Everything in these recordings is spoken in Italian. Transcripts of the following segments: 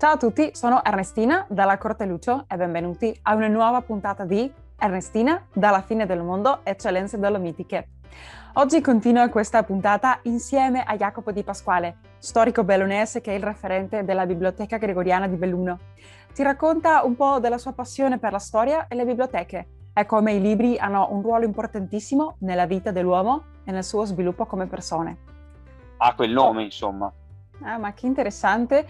Ciao a tutti, sono Ernestina dalla Corte Lucio e benvenuti a una nuova puntata di Ernestina dalla fine del mondo, eccellenze dolomitiche. Oggi continua questa puntata insieme a Jacopo Di Pasquale, storico bellunese che è il referente della Biblioteca Gregoriana di Belluno. Ti racconta un po' della sua passione per la storia e le biblioteche e come i libri hanno un ruolo importantissimo nella vita dell'uomo e nel suo sviluppo come persone. Ha quel nome, insomma. Ah, ma che interessante.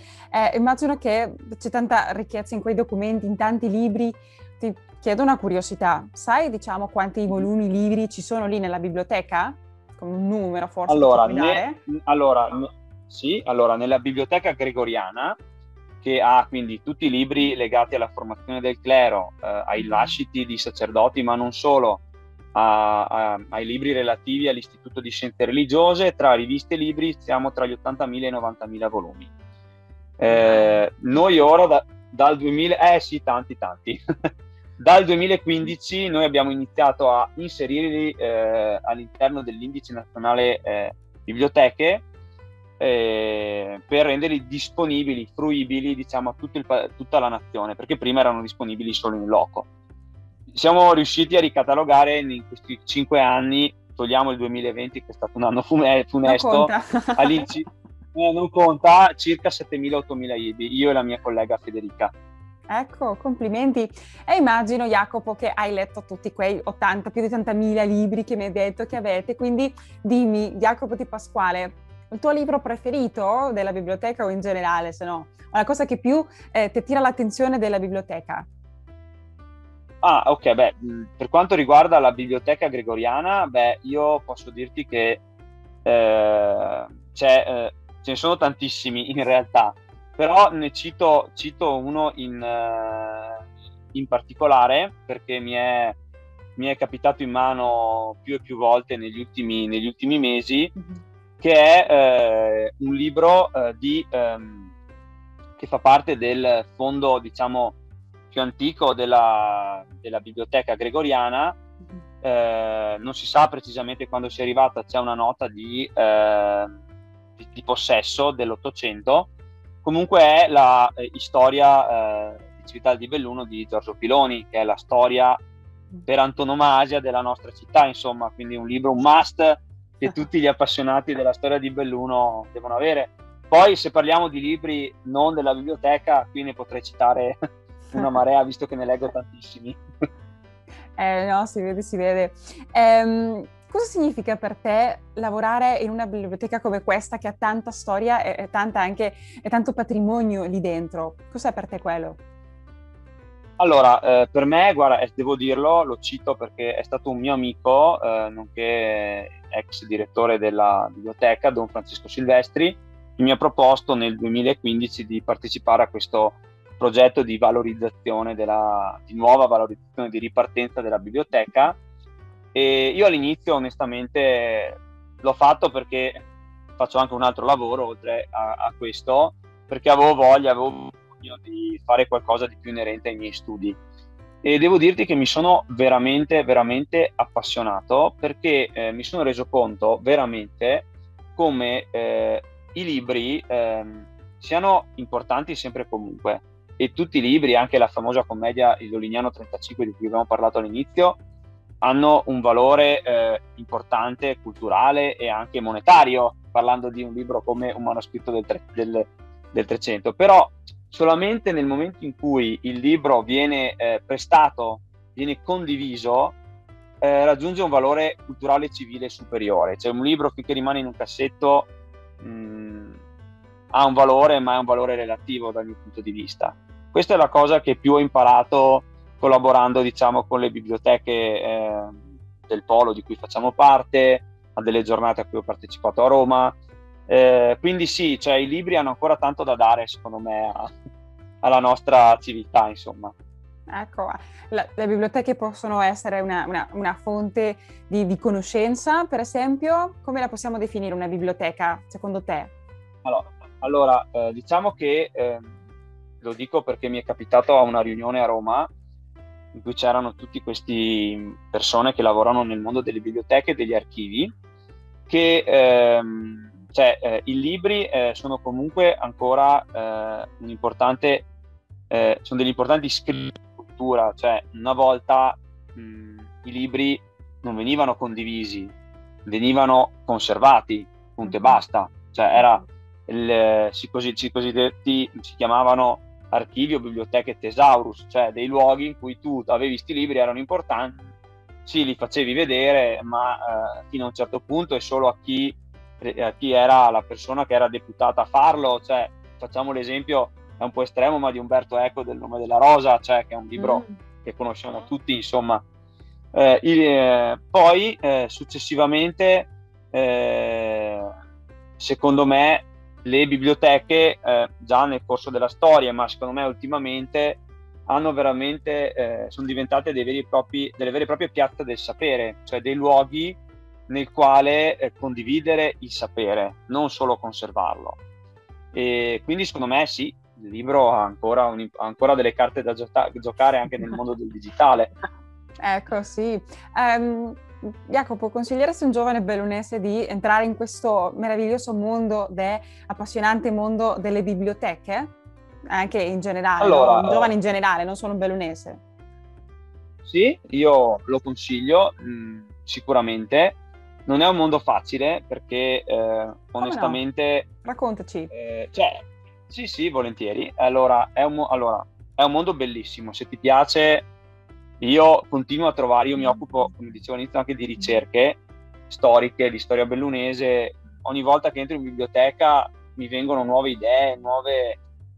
Immagino che c'è tanta ricchezza in quei documenti, in tanti libri. Ti chiedo una curiosità. Sai, diciamo, quanti volumi, libri ci sono lì nella biblioteca? Con un numero forse che ci Allora, puoi dare? sì, allora, nella Biblioteca Gregoriana, che ha quindi tutti i libri legati alla formazione del clero, ai lasciti di sacerdoti, ma non solo, ai libri relativi all'Istituto di Scienze Religiose, tra riviste e libri siamo tra gli 80.000 e i 90.000 volumi. Noi ora dal 2000, sì, tanti. Dal 2015 noi abbiamo iniziato a inserirli all'interno dell'Indice Nazionale Biblioteche per renderli disponibili, fruibili, diciamo, a tutta la nazione, perché prima erano disponibili solo in loco. Siamo riusciti a ricatalogare in questi 5 anni, togliamo il 2020 che è stato un anno funesto, Non conta. non conta, circa 7.000-8.000 libri, io e la mia collega Federica. Ecco, complimenti. E immagino, Jacopo, che hai letto tutti quei 80, più di 80.000 libri che mi hai detto che avete, quindi dimmi, Jacopo Di Pasquale, il tuo libro preferito della biblioteca o in generale, se no, la cosa che più ti attira l'attenzione della biblioteca? Ah, ok, beh, per quanto riguarda la Biblioteca Gregoriana, beh, io posso dirti che ce ne sono tantissimi in realtà, però ne cito uno in particolare perché mi è capitato in mano più e più volte negli ultimi mesi, che è un libro che fa parte del fondo, diciamo, più antico della Biblioteca Gregoriana. Non si sa precisamente quando sia arrivata, c'è una nota di possesso dell'Ottocento. Comunque è la storia di Città di Belluno di Giorgio Piloni, che è la storia per antonomasia della nostra città, insomma, quindi un libro, un must che tutti gli appassionati della storia di Belluno devono avere. Poi, se parliamo di libri non della biblioteca, qui ne potrei citare una marea, visto che ne leggo tantissimi. No, si vede, si vede. Cosa significa per te lavorare in una biblioteca come questa che ha tanta storia e tanto patrimonio lì dentro? Cos'è per te quello? Allora, per me, guarda, devo dirlo, lo cito perché è stato un mio amico, nonché ex direttore della biblioteca, Don Francesco Silvestri, che mi ha proposto nel 2015 di partecipare a questo progetto di valorizzazione di nuova valorizzazione, di ripartenza della biblioteca. E io all'inizio, onestamente, l'ho fatto perché faccio anche un altro lavoro oltre a questo, perché avevo bisogno di fare qualcosa di più inerente ai miei studi. E devo dirti che mi sono veramente appassionato, perché mi sono reso conto veramente come i libri siano importanti sempre e comunque, e tutti i libri, anche la famosa commedia Il Dolignano 35 di cui abbiamo parlato all'inizio, hanno un valore importante, culturale e anche monetario, parlando di un libro come un manoscritto del 300. Però solamente nel momento in cui il libro viene prestato, viene condiviso, raggiunge un valore culturale e civile superiore. Cioè, un libro, finché rimane in un cassetto, ha un valore, ma è un valore relativo dal mio punto di vista. Questa è la cosa che più ho imparato collaborando, diciamo, con le biblioteche del Polo di cui facciamo parte, a delle giornate a cui ho partecipato a Roma. Quindi sì, cioè, i libri hanno ancora tanto da dare, secondo me, alla nostra civiltà, insomma. Ecco, le biblioteche possono essere una fonte di conoscenza, per esempio. Come la possiamo definire una biblioteca, secondo te? Allora, diciamo che lo dico perché mi è capitato a una riunione a Roma in cui c'erano tutti questi persone che lavorano nel mondo delle biblioteche e degli archivi, che cioè i libri sono comunque ancora sono degli importanti scritti di cultura, cioè una volta i libri non venivano condivisi, venivano conservati, punto e basta, cioè era si chiamavano archivi o biblioteche thesaurus, cioè dei luoghi in cui tu avevi questi libri, erano importanti, sì, li facevi vedere, ma fino a un certo punto e solo a chi era la persona che era deputata a farlo, cioè facciamo l'esempio, è un po' estremo, ma di Umberto Eco, del Nome della Rosa, cioè che è un libro che conosciamo tutti, insomma. Poi successivamente, secondo me, le biblioteche già nel corso della storia, ma secondo me ultimamente hanno veramente sono diventate delle vere e proprie piazze del sapere, cioè dei luoghi nel quale condividere il sapere, non solo conservarlo. E quindi secondo me sì, il libro ha ancora delle carte da giocare anche nel mondo del digitale. Ecco, sì. Jacopo, consiglieresti a un giovane bellunese di entrare in questo meraviglioso mondo, appassionante mondo delle biblioteche? Anche in generale, Allora, no? Un giovane in generale, non solo un bellunese. sì, io lo consiglio, sicuramente. Non è un mondo facile perché onestamente... No? Raccontaci. Cioè, sì, volentieri. Allora, è un mondo bellissimo. Se ti piace, io continuo a trovare, io mi occupo, come dicevo all'inizio, anche di ricerche storiche, di storia bellunese. Ogni volta che entro in biblioteca mi vengono nuove idee,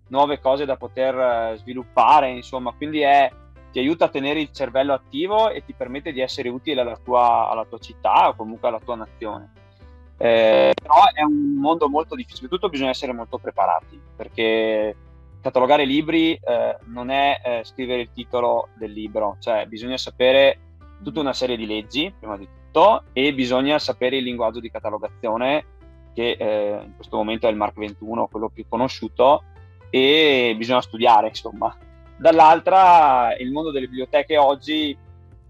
nuove cose da poter sviluppare, insomma, quindi ti aiuta a tenere il cervello attivo e ti permette di essere utile alla tua città o comunque alla tua nazione. Però è un mondo molto difficile, tutto bisogna essere molto preparati, perché catalogare libri non è scrivere il titolo del libro, cioè bisogna sapere tutta una serie di leggi, prima di tutto, e bisogna sapere il linguaggio di catalogazione, che in questo momento è il Mark 21, quello più conosciuto, e bisogna studiare, insomma. Dall'altra, il mondo delle biblioteche oggi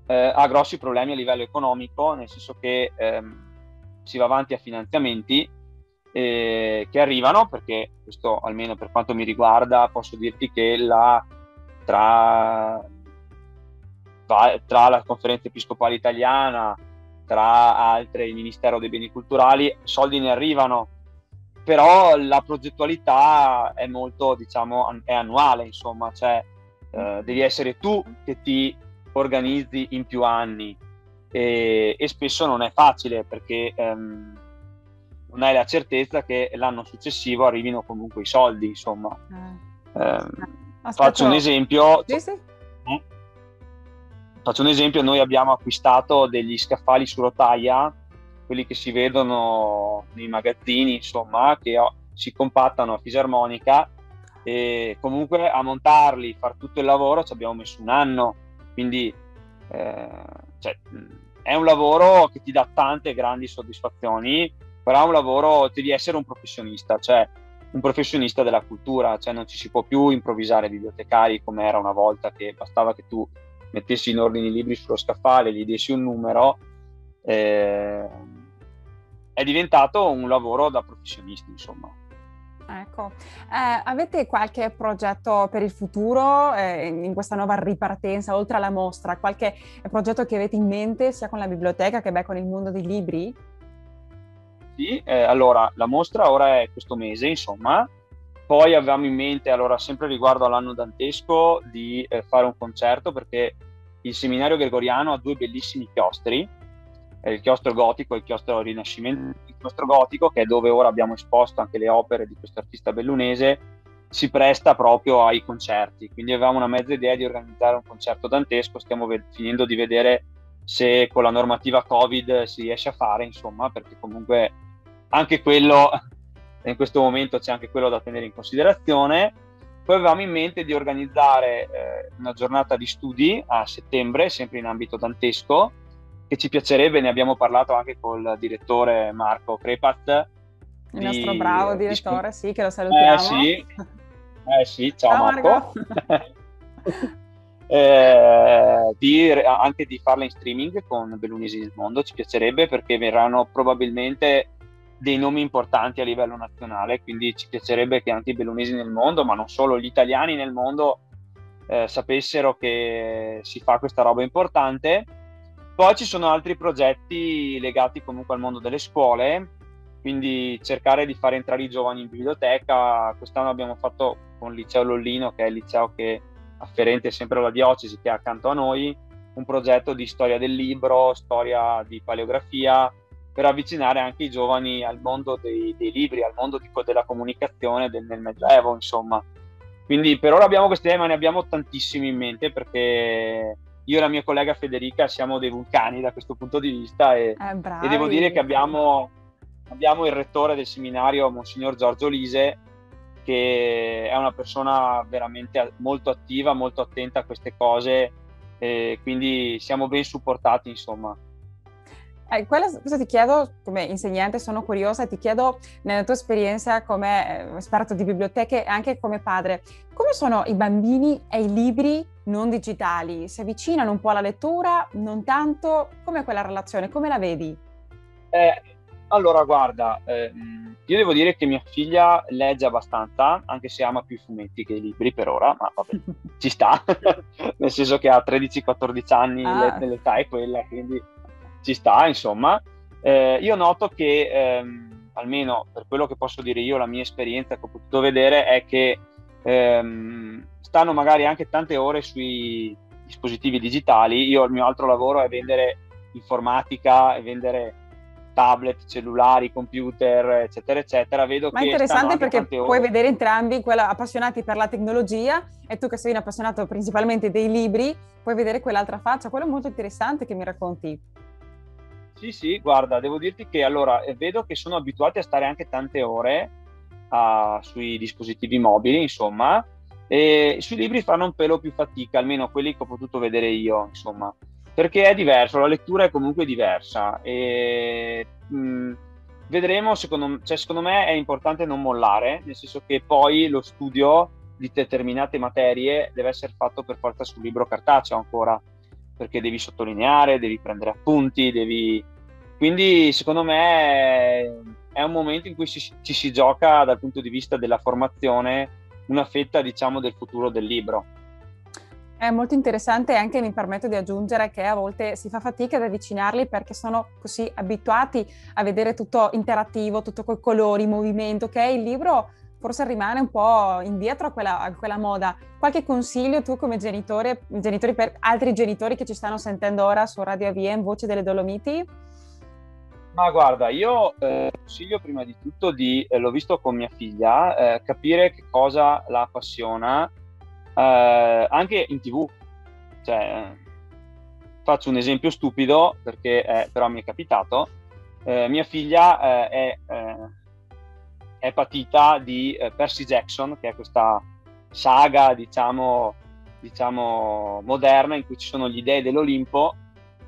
ha grossi problemi a livello economico, nel senso che si va avanti a finanziamenti che arrivano, perché questo, almeno per quanto mi riguarda, posso dirti che tra la Conferenza Episcopale Italiana, tra altre il Ministero dei Beni Culturali, soldi ne arrivano, però la progettualità è molto, diciamo, è annuale, insomma, cioè devi essere tu che ti organizzi in più anni e spesso non è facile perché non hai la certezza che l'anno successivo arrivino comunque i soldi, insomma. Faccio un esempio. Sì, sì. Faccio un esempio, noi abbiamo acquistato degli scaffali su rotaia, quelli che si vedono nei magazzini, insomma, che si compattano a fisarmonica, e comunque a montarli, far tutto il lavoro ci abbiamo messo un anno, quindi cioè, è un lavoro che ti dà tante grandi soddisfazioni, però è un lavoro, devi essere un professionista, cioè un professionista della cultura, cioè non ci si può più improvvisare bibliotecari come era una volta, che bastava che tu mettessi in ordine i libri sullo scaffale, gli dessi un numero. È diventato un lavoro da professionisti, insomma. Ecco, avete qualche progetto per il futuro in questa nuova ripartenza, oltre alla mostra? Qualche progetto che avete in mente sia con la biblioteca che con il mondo dei libri? Sì, allora la mostra ora è questo mese, insomma. Poi avevamo in mente, allora sempre riguardo all'anno dantesco, di fare un concerto, perché il seminario gregoriano ha due bellissimi chiostri, il chiostro gotico e il chiostro rinascimento. Il chiostro gotico, che è dove ora abbiamo esposto anche le opere di questo artista bellunese, si presta proprio ai concerti, quindi avevamo una mezza idea di organizzare un concerto dantesco. Stiamo finendo di vedere se con la normativa Covid si riesce a fare, insomma, perché comunque anche quello, in questo momento c'è anche quello da tenere in considerazione. Poi avevamo in mente di organizzare una giornata di studi a settembre, sempre in ambito dantesco, che ci piacerebbe, ne abbiamo parlato anche col direttore Marco Crepaz. Il nostro bravo direttore, sì, che lo salutiamo. Sì, ciao Marco. Anche di farla in streaming con Bellunesi del Mondo, ci piacerebbe, perché verranno probabilmente dei nomi importanti a livello nazionale, quindi ci piacerebbe che anche i bellunesi nel mondo, ma non solo, gli italiani nel mondo sapessero che si fa questa roba importante. Poi ci sono altri progetti legati comunque al mondo delle scuole, quindi cercare di fare entrare i giovani in biblioteca. Quest'anno abbiamo fatto con il Liceo Lollino, che è il liceo che afferente sempre alla diocesi, che è accanto a noi, un progetto di storia del libro, storia di paleografia, per avvicinare anche i giovani al mondo dei libri, al mondo della comunicazione nel Medioevo, insomma. Quindi per ora abbiamo questi temi, ma ne abbiamo tantissimi in mente, perché io e la mia collega Federica siamo dei vulcani da questo punto di vista, e devo dire che Bravi. abbiamo il rettore del seminario, Monsignor Giorgio Lise, che è una persona veramente molto attiva, molto attenta a queste cose, e quindi siamo ben supportati, insomma. Cosa ti chiedo come insegnante, sono curiosa, e ti chiedo nella tua esperienza come esperto di biblioteche e anche come padre, come sono i bambini e i libri non digitali? Si avvicinano un po' alla lettura, non tanto? Com'è quella relazione? Come la vedi? Allora, guarda, io devo dire che mia figlia legge abbastanza, anche se ama più i fumetti che i libri per ora, ma vabbè, ci sta, nel senso che ha 13-14 anni, Ah, l'età è quella, quindi ci sta, insomma. Io noto che, almeno per quello che posso dire io, la mia esperienza che ho potuto vedere è che stanno magari anche tante ore sui dispositivi digitali. Io, il mio altro lavoro è vendere informatica e vendere tablet, cellulari, computer, eccetera, eccetera. Vedo ma è che stanno interessante anche perché tante puoi ore. vedere entrambi, quella appassionati per la tecnologia e tu che sei un appassionato principalmente dei libri, puoi vedere quell'altra faccia. Quello è molto interessante che mi racconti. Sì, sì, guarda, devo dirti che allora vedo che sono abituati a stare anche tante ore sui dispositivi mobili, insomma, e sui libri fanno un pelo più fatica, almeno quelli che ho potuto vedere io, insomma, perché è diverso, la lettura è comunque diversa, e vedremo, secondo me è importante non mollare, nel senso che poi lo studio di determinate materie deve essere fatto per forza sul libro cartaceo ancora, perché devi sottolineare, devi prendere appunti, quindi secondo me è un momento in cui ci si gioca dal punto di vista della formazione una fetta, diciamo, del futuro del libro. È molto interessante e anche mi permetto di aggiungere che a volte si fa fatica ad avvicinarli perché sono così abituati a vedere tutto interattivo, tutto coi colori, movimento, che il libro forse rimane un po' indietro a quella moda. Qualche consiglio tu come genitori per altri genitori che ci stanno sentendo ora su Radio AVM, Voce delle Dolomiti? Ma guarda, io consiglio prima di tutto l'ho visto con mia figlia, capire che cosa la appassiona, anche in TV. Cioè, faccio un esempio stupido, perché però mi è capitato. Mia figlia è patita di Percy Jackson, che è questa saga, diciamo moderna, in cui ci sono gli dei dell'Olimpo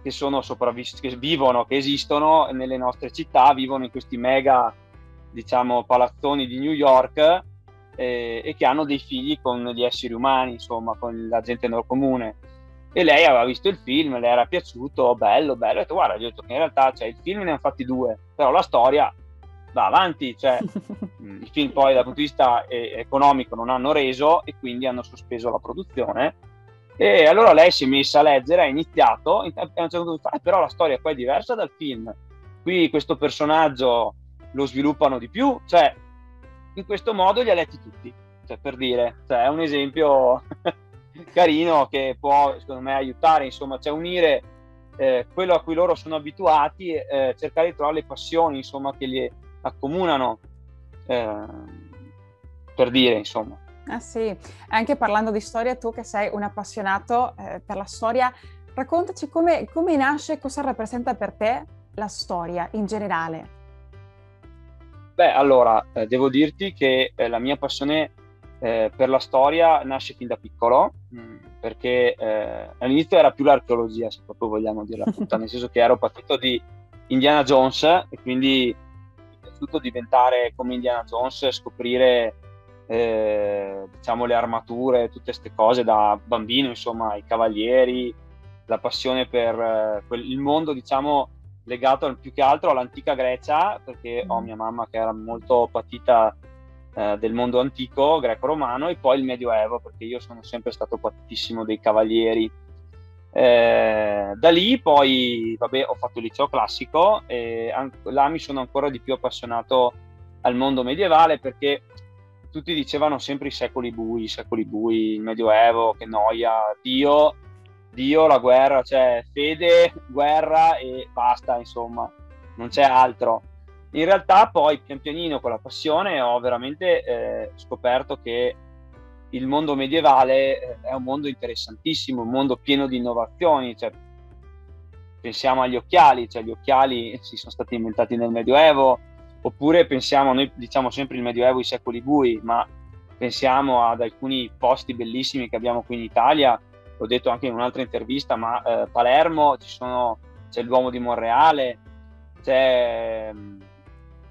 che sono sopravvissuti, che vivono, che esistono nelle nostre città, vivono in questi mega, diciamo, palazzoni di New York, e che hanno dei figli con gli esseri umani, insomma, con la gente nel comune. E lei aveva visto il film, le era piaciuto, bello, bello. Ho detto, guarda, gli ho detto che in realtà, cioè, il film ne hanno fatti due, però la storia va avanti, cioè i film poi dal punto di vista economico non hanno reso, e quindi hanno sospeso la produzione. E allora lei si è messa a leggere, ha iniziato, e a un certo punto fa, però la storia qua è diversa dal film, qui questo personaggio lo sviluppano di più, cioè in questo modo li ha letti tutti, cioè, per dire, cioè, è un esempio carino che può secondo me aiutare, insomma, cioè unire quello a cui loro sono abituati, cercare di trovare le passioni, insomma, che li accomunano, eh, per dire, insomma. Ah sì, anche parlando di storia, tu che sei un appassionato per la storia, raccontaci come nasce, cosa rappresenta per te la storia in generale. Beh, allora, devo dirti che la mia passione per la storia nasce fin da piccolo, perché all'inizio era più l'archeologia, se proprio vogliamo dirla tutta, nel senso che ero partito di Indiana Jones, e quindi mi è piaciuto diventare come Indiana Jones, scoprire diciamo le armature, tutte queste cose da bambino, insomma, i cavalieri, la passione per il mondo, diciamo, legato più che altro all'antica Grecia, perché ho mia mamma che era molto patita del mondo antico, greco-romano, e poi il Medioevo, perché io sono sempre stato patitissimo dei cavalieri. Da lì poi, vabbè, ho fatto il liceo classico e là mi sono ancora di più appassionato al mondo medievale, perché tutti dicevano sempre i secoli bui, il Medioevo, che noia, Dio, la guerra, cioè fede, guerra e basta, insomma, non c'è altro. In realtà poi pian pianino con la passione ho veramente scoperto che il mondo medievale è un mondo interessantissimo, un mondo pieno di innovazioni, cioè, pensiamo agli occhiali, cioè gli occhiali si sono stati inventati nel Medioevo, oppure pensiamo, noi diciamo sempre il Medioevo, i secoli bui, ma pensiamo ad alcuni posti bellissimi che abbiamo qui in Italia, l'ho detto anche in un'altra intervista, ma Palermo, c'è il Duomo di Monreale, c'è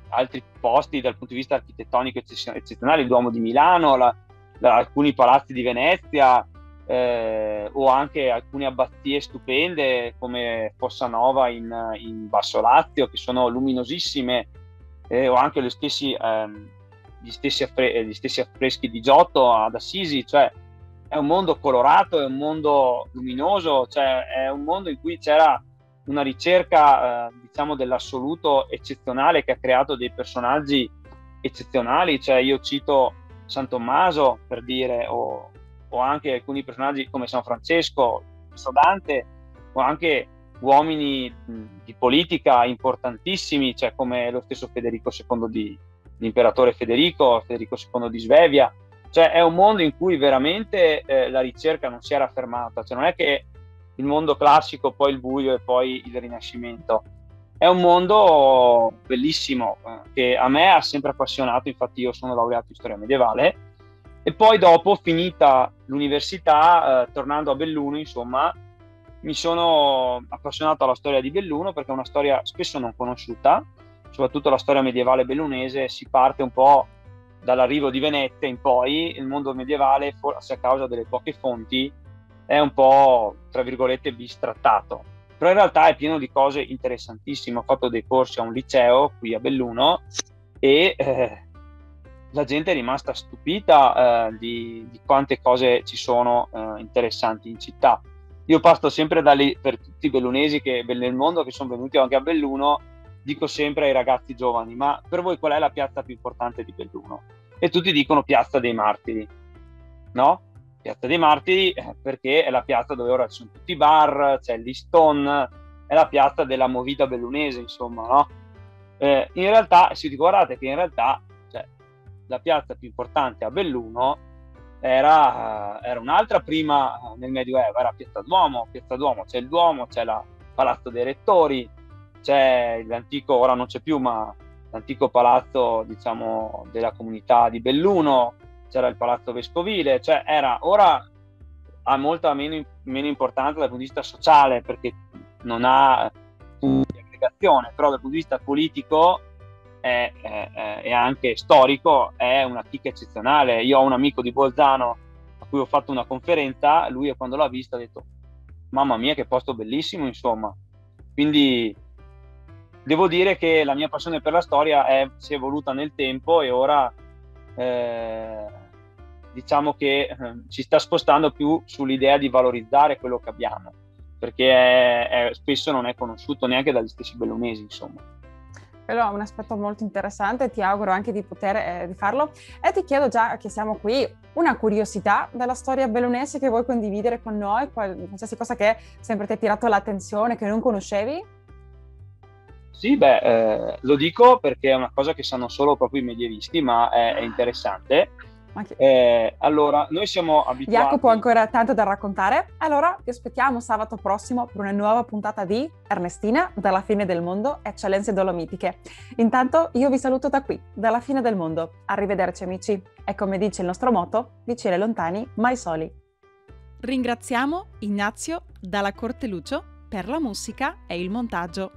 altri posti dal punto di vista architettonico eccezionali, il Duomo di Milano, alcuni palazzi di Venezia, o anche alcune abbazie stupende come Fossanova in Basso Lazio, che sono luminosissime, o anche gli stessi affreschi di Giotto ad Assisi. Cioè è un mondo colorato, è un mondo luminoso, cioè è un mondo in cui c'era una ricerca diciamo dell'assoluto eccezionale, che ha creato dei personaggi eccezionali. Cioè io cito San Tommaso, per dire, o anche alcuni personaggi come San Francesco, Dante, o anche uomini di politica importantissimi, cioè come lo stesso Federico II l'imperatore Federico II di Svevia. Cioè è un mondo in cui veramente la ricerca non si era fermata, cioè non è che il mondo classico, poi il buio e poi il Rinascimento. È un mondo bellissimo che a me ha sempre appassionato. Infatti io sono laureato in storia medievale e poi dopo, finita l'università, tornando a Belluno, insomma, mi sono appassionato alla storia di Belluno, perché è una storia spesso non conosciuta, soprattutto la storia medievale bellunese. Si parte un po' dall'arrivo di Venezia in poi. Il mondo medievale, forse a causa delle poche fonti, è un po', tra virgolette, bistrattato, però in realtà è pieno di cose interessantissime. Ho fatto dei corsi a un liceo qui a Belluno e la gente è rimasta stupita di quante cose ci sono interessanti in città. Io parto sempre da lì, per tutti i bellunesi nel mondo che sono venuti anche a Belluno, dico sempre ai ragazzi giovani: ma per voi qual è la piazza più importante di Belluno? E tutti dicono Piazza dei Martiri, no? Piazza dei Martiri perché è la piazza dove ora ci sono tutti i bar, c'è l'Easton, è la piazza della movida bellunese, insomma, no? In realtà, si guardate che in realtà, cioè, la piazza più importante a Belluno era un'altra prima nel Medioevo, era Piazza Duomo. C'è il Duomo, c'è la Palazzo dei Rettori, c'è l'antico, ora non c'è più, ma l'antico palazzo, diciamo, della comunità di Belluno, c'era il Palazzo Vescovile. Cioè ora ha molta meno importanza dal punto di vista sociale, perché non ha punti di aggregazione, però dal punto di vista politico e anche storico è una chicca eccezionale. Io ho un amico di Bolzano a cui ho fatto una conferenza, lui quando l'ha vista ha detto: mamma mia, che posto bellissimo, insomma. Quindi devo dire che la mia passione per la storia si è evoluta nel tempo e ora diciamo che ci sta spostando più sull'idea di valorizzare quello che abbiamo, perché spesso non è conosciuto neanche dagli stessi bellunesi, insomma. Quello è un aspetto molto interessante, ti auguro anche di poter di farlo. E ti chiedo, già che siamo qui, una curiosità della storia bellunese che vuoi condividere con noi, qualsiasi cosa che sempre ti ha tirato l'attenzione, che non conoscevi? Sì, lo dico perché è una cosa che sanno solo proprio i medievisti, ma è interessante. Allora, noi siamo abituati... Jacopo ha ancora tanto da raccontare, allora ti aspettiamo sabato prossimo per una nuova puntata di Ernestina, dalla fine del mondo, eccellenze dolomitiche. Intanto io vi saluto da qui, dalla fine del mondo. Arrivederci amici, e come dice il nostro motto, vicini e lontani, mai soli. Ringraziamo Ignazio dalla Corte Lucio per la musica e il montaggio.